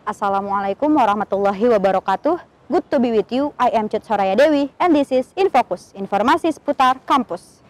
Assalamualaikum warahmatullahi wabarakatuh. Good to be with you. I am Cut Soraya Dewi and this is Infocus, informasi seputar kampus.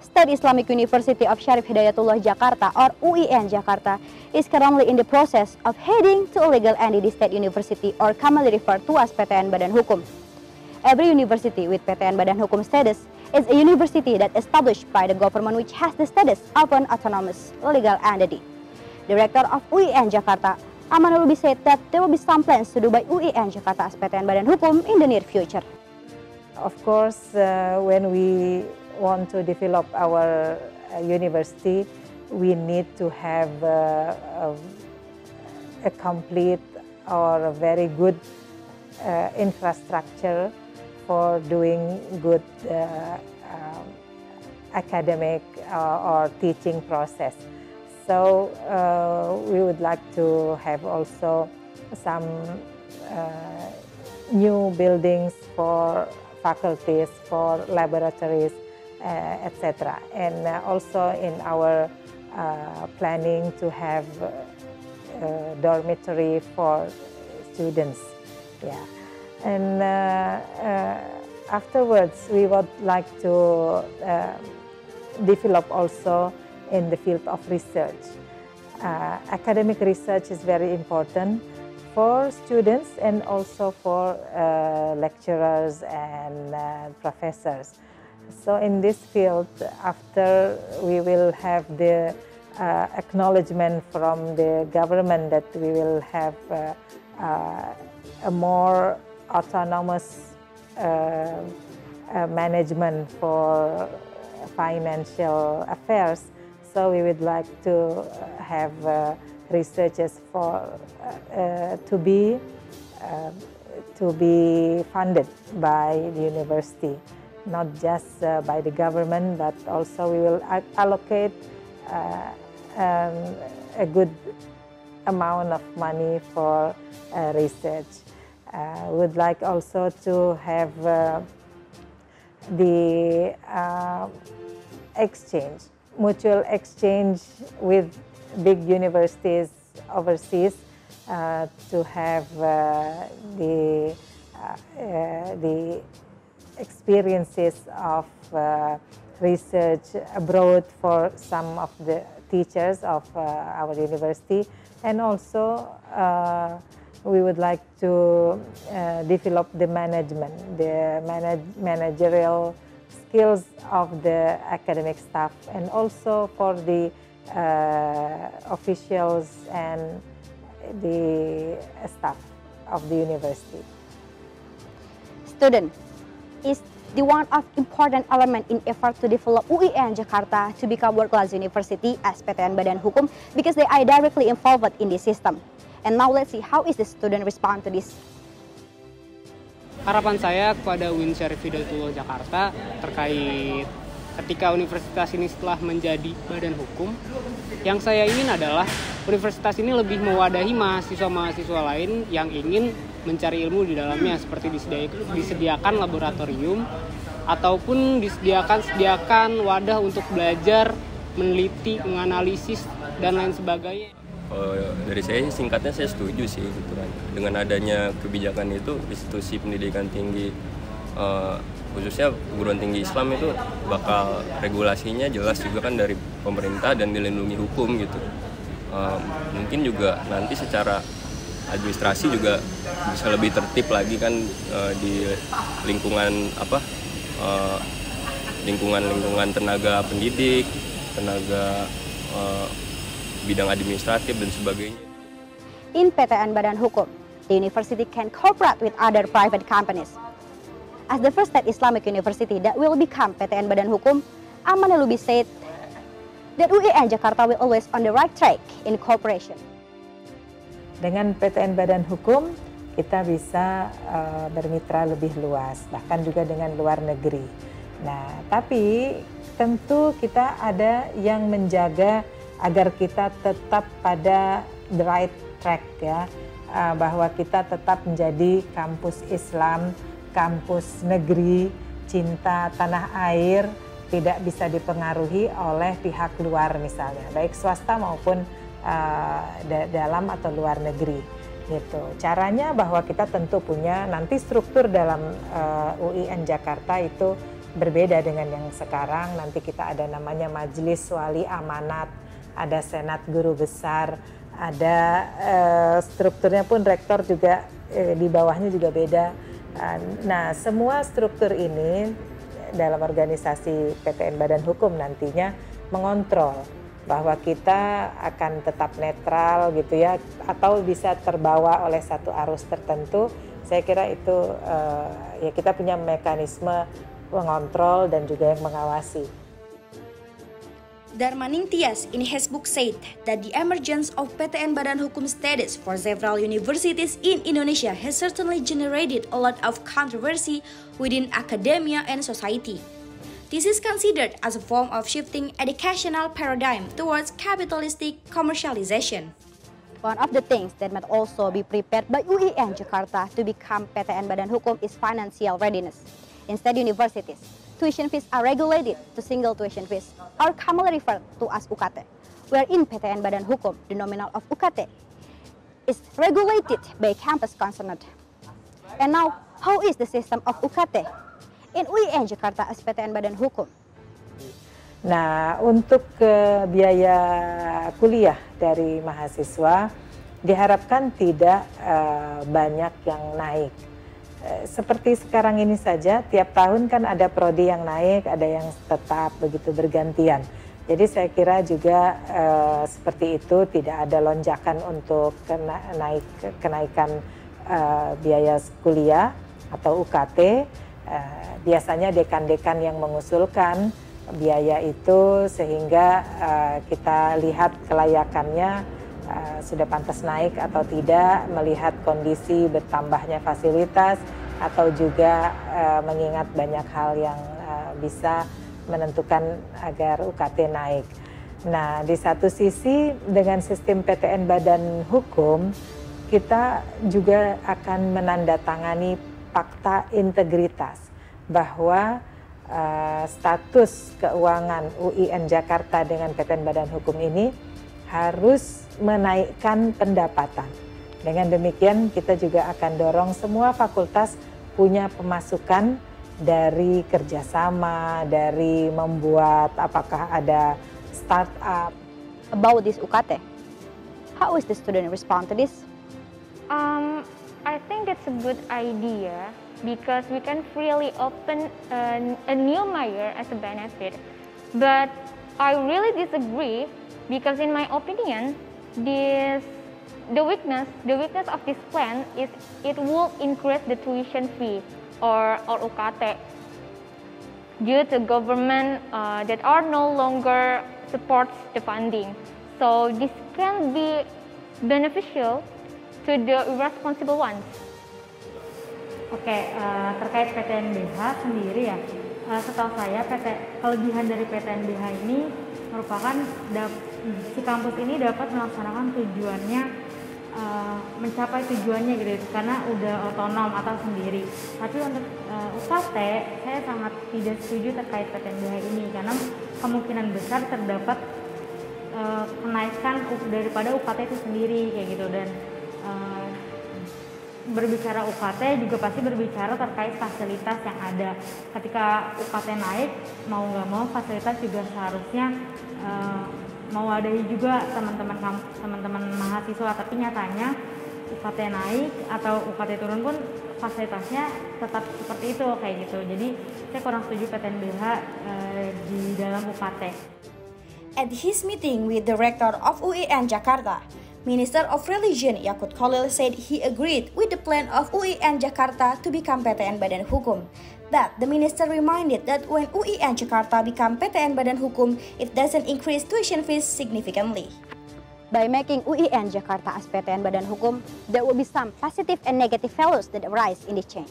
State Islamic University of Syarif Hidayatullah Jakarta or UIN Jakarta is currently in the process of heading to a legal entity state university or commonly referred to as PTN Badan Hukum. Every university with PTN Badan Hukum status is a university that established by the government which has the status of an autonomous legal entity. Director of UIN Jakarta, Amanul Lubi, said that there will be some plans to do by UIN Jakarta as PTN Badan Hukum in the near future. Of course, when we want to develop our university, we need to have a complete or a very good infrastructure for doing good academic or teaching process. So we would like to have also some new buildings for faculties, for laboratories, etc. And also in our planning to have dormitory for students. Yeah. And afterwards, we would like to develop also in the field of research. Academic research is very important for students and also for lecturers and professors. So in this field, after we will have the acknowledgement from the government that we will have a more autonomous management for financial affairs. So we would like to have researchers for to be funded by the university. Not just by the government, but also we will allocate a good amount of money for research. We would like also to have the mutual exchange with big universities overseas to have the experiences of research abroad for some of the teachers of our university, and also we would like to develop the managerial skills of the academic staff, and also for the officials and the staff of the university. Student is the one of important element in effort to develop UIN Jakarta to become world-class university as PTN Badan Hukum because they are directly involved in this system. And now let's see how is the student respond to this. Harapan saya kepada UIN Syarif Hidayatullah Jakarta terkait ketika universitas ini setelah menjadi badan hukum, yang saya ingin adalah universitas ini lebih mewadahi mahasiswa-mahasiswa lain yang ingin mencari ilmu di dalamnya, seperti disediakan laboratorium ataupun disediakan wadah untuk belajar, meneliti, menganalisis dan lain sebagainya. Dari saya singkatnya saya setuju sih gitu kan. Dengan adanya kebijakan itu, institusi pendidikan tinggi khususnya perguruan tinggi Islam itu bakal regulasinya jelas juga kan dari pemerintah dan dilindungi hukum gitu. Mungkin juga nanti secara administrasi juga bisa lebih tertib lagi kan di lingkungan lingkungan tenaga pendidik, tenaga bidang administratif dan sebagainya. In PTN Badan Hukum, the university can cooperate with other private companies. As the first state Islamic university that will become PTN Badan Hukum, Amanul Lubi said that UIN Jakarta will always on the right track in cooperation. Dengan PTN Badan Hukum, kita bisa bermitra lebih luas, bahkan juga dengan luar negeri. Nah, tapi tentu kita ada yang menjaga agar kita tetap pada the right track ya. bahwa kita tetap menjadi kampus Islam, kampus negeri, cinta tanah air, tidak bisa dipengaruhi oleh pihak luar misalnya, baik swasta maupun dalam atau luar negeri. Gitu. Caranya bahwa kita tentu punya nanti struktur dalam UIN Jakarta itu berbeda dengan yang sekarang. Nanti kita ada namanya Majelis Wali Amanat, ada Senat Guru Besar, ada strukturnya pun rektor juga di bawahnya juga beda. Nah, semua struktur ini dalam organisasi PTN Badan Hukum nantinya mengontrol bahwa kita akan tetap netral gitu ya, atau bisa terbawa oleh satu arus tertentu. Saya kira itu ya kita punya mekanisme mengontrol dan juga yang mengawasi. Darmaning Tias in his book said that the emergence of PTN Badan Hukum status for several universities in Indonesia has certainly generated a lot of controversy within academia and society. This is considered as a form of shifting educational paradigm towards capitalistic commercialization. One of the things that might also be prepared by UIN Jakarta to become PTN Badan Hukum is financial readiness. Instead, universities, tuition fees are regulated to single tuition fees, or commonly referred to as UKT, where in PTN Badan Hukum, the nominal of UKT is regulated by campus concerned. And now, how is the system of UKT in UIN Jakarta as PTN Badan Hukum? Nah, untuk biaya kuliah dari mahasiswa diharapkan tidak banyak yang naik. Seperti sekarang ini saja, tiap tahun kan ada prodi yang naik, ada yang tetap, begitu bergantian. Jadi saya kira juga seperti itu, tidak ada lonjakan untuk kenaikan biaya kuliah atau UKT. Biasanya dekan-dekan yang mengusulkan biaya itu sehingga kita lihat kelayakannya sudah pantas naik atau tidak, melihat kondisi bertambahnya fasilitas atau juga mengingat banyak hal yang bisa menentukan agar UKT naik. Nah, di satu sisi dengan sistem PTN Badan Hukum kita juga akan menandatangani fakta integritas bahwa status keuangan UIN Jakarta dengan PTN Badan Hukum ini harus menaikkan pendapatan. Dengan demikian kita juga akan dorong semua fakultas punya pemasukan dari kerjasama, dari membuat apakah ada startup. About this UKT, how is the student respond to this? I think that's a good idea because we can freely open a new major as a benefit. But I really disagree because in my opinion, the weakness of this plan is it will increase the tuition fee or UKT due to government that are no longer supports the funding. So this can be beneficial to the irresponsible ones. Oke, terkait PTNBH sendiri ya, setahu saya kelebihan dari PTNBH ini merupakan si kampus ini dapat melaksanakan tujuannya, mencapai tujuannya gitu, karena udah otonom atau sendiri. Tapi untuk UKT, saya sangat tidak setuju terkait PTNBH ini karena kemungkinan besar terdapat kenaikan daripada UKT itu sendiri kayak gitu. Dan berbicara UKT juga pasti berbicara terkait fasilitas yang ada. Ketika UKT naik, mau nggak mau fasilitas juga seharusnya mewadahi juga teman-teman mahasiswa. Tapi nyatanya UKT naik atau UKT turun pun fasilitasnya tetap seperti itu kayak gitu. Jadi saya kurang setuju PTNBH di dalam UKT. At his meeting with the rector of UIN Jakarta, Minister of Religion Yakut Khalil said he agreed with the plan of UIN Jakarta to become PTN Badan Hukum. But the minister reminded that when UIN Jakarta become PTN Badan Hukum, it doesn't increase tuition fees significantly. By making UIN Jakarta as PTN Badan Hukum, there will be some positive and negative values that arise in this change.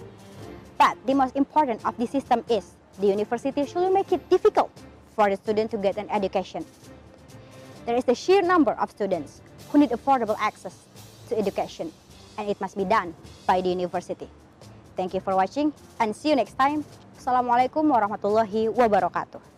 But the most important of the system is the university should make it difficult for the student to get an education. There is the sheer number of students who need affordable access to education. and it must be done by the university. Thank you for watching and see you next time. Assalamualaikum warahmatullahi wabarakatuh.